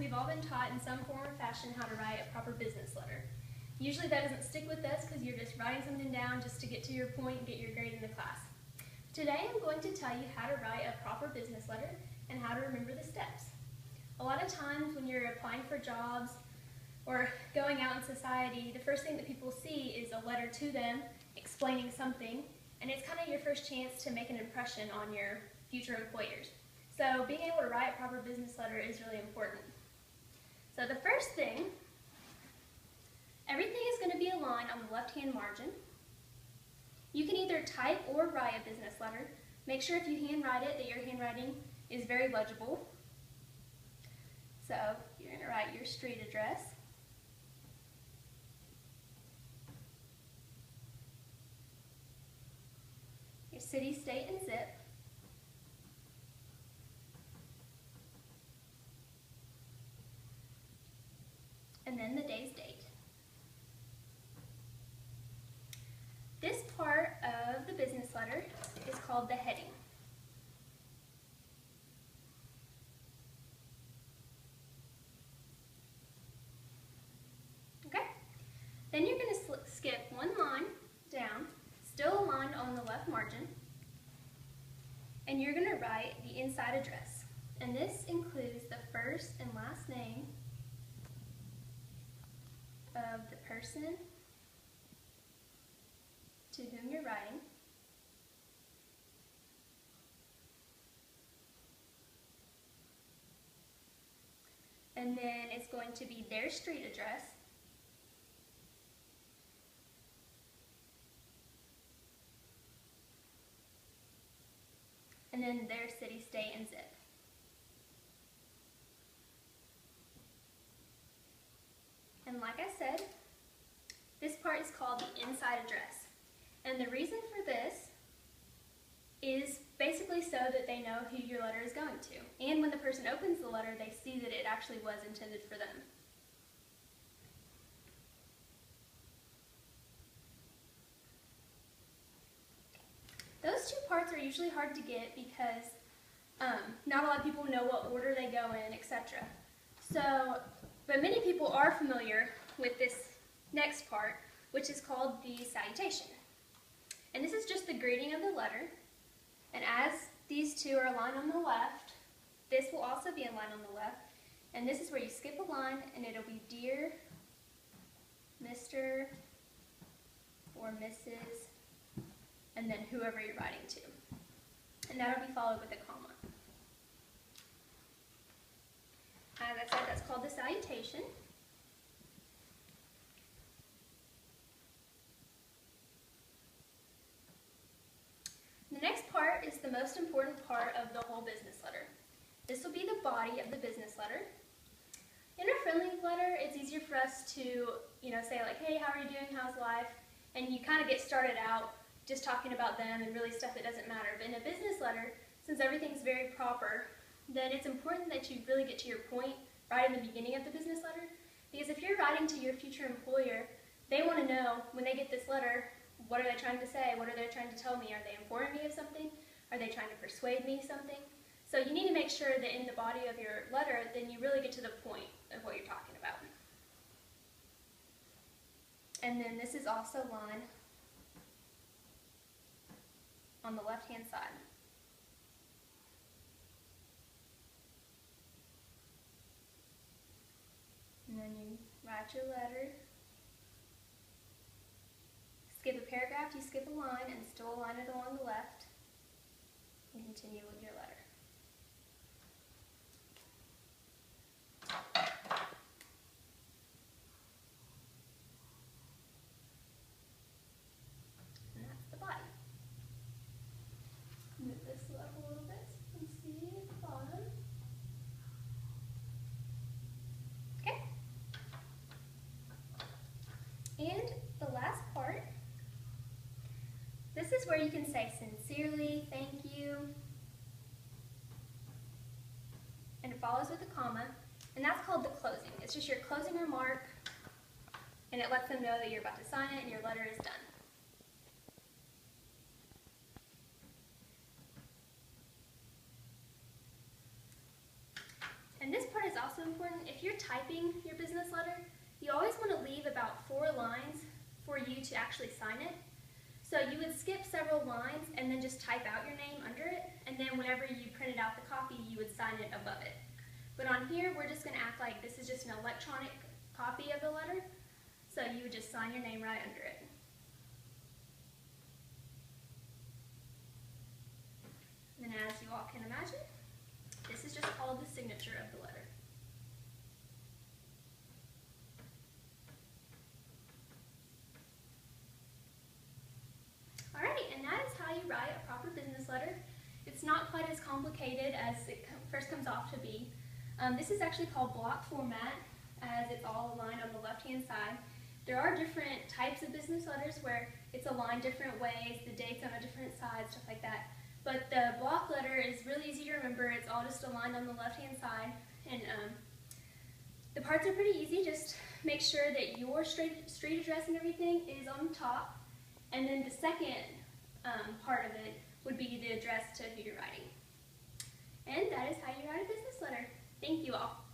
we've all been taught in some form or fashion how to write a proper business letter. Usually that doesn't stick with us because you're just writing something down just to get to your point and get your grade in the class. Today I'm going to tell you how to write a proper business letter and how to remember the steps. A lot of times when you're applying for jobs or going out in society, the first thing that people see is a letter to them explaining something, and it's kind of your first chance to make an impression on your future employers. So being able to write a proper business letter is really important. So the first thing, everything is going to be aligned on the left-hand margin. You can either type or write a business letter. Make sure if you handwrite it that your handwriting is very legible. So you're going to write your street address. Your city, state, and zip. And then the day's date. This part of the business letter is called the heading. Okay? Then you're going to skip one line down, still aligned on the left margin, and you're going to write the inside address. And this includes the first and last name of the person to whom you're writing, and then it's going to be their street address, and then their city, state, and zip. And like I said, this part is called the inside address. And the reason for this is basically so that they know who your letter is going to. And when the person opens the letter, they see that it actually was intended for them. Those two parts are usually hard to get because not a lot of people know what order they go in, etc. But many people are familiar with this next part, which is called the salutation. And this is just the greeting of the letter. And as these two are aligned on the left, this will also be aligned on the left. And this is where you skip a line, and it'll be Dear Mr. or Mrs. and then whoever you're writing to. And that'll be followed with a comma. As I said, that's called the salutation. The next part is the most important part of the whole business letter. This will be the body of the business letter. In a friendly letter, it's easier for us to, say like, hey, how are you doing, how's life? And you kind of get started out just talking about them and really stuff that doesn't matter. But in a business letter, since everything's very proper, then it's important that you really get to your point right in the beginning of the business letter. Because if you're writing to your future employer, they want to know when they get this letter, what are they trying to say? What are they trying to tell me? Are they informing me of something? Are they trying to persuade me something? So you need to make sure that in the body of your letter, then you really get to the point of what you're talking about. And then this is also line on the left-hand side. And then you write your letter. Skip a paragraph, you skip a line, and still align it along the left, and continue with your letter. And that's the body. Move this up a little bit so you can see the bottom. Okay. And the last part, this is where you can say sincerely, thank you, and it follows with a comma, and that's called the closing. It's just your closing remark, and it lets them know that you're about to sign it and your letter is done. And this part is also important. if you're typing your business letter, you always want to leave about 4 lines for you to actually sign it. So you would skip several lines and then just type out your name under it, and then whenever you printed out the copy, you would sign it above it. But on here, we're just going to act like this is just an electronic copy of the letter, so you would just sign your name right under it. And as you all can imagine, this is just called the signature of the letter. Alright, and that is how you write a proper business letter. It's not quite as complicated as it first comes off to be. This is actually called block format, as it's all aligned on the left-hand side. There are different types of business letters where it's aligned different ways, the date's on a different side, stuff like that. But the block letter is really easy to remember. It's all just aligned on the left-hand side. And the parts are pretty easy. Just make sure that your street address and everything is on the top. And then the second part of it would be the address to who you're writing. And that is how you write a business letter. Thank you all.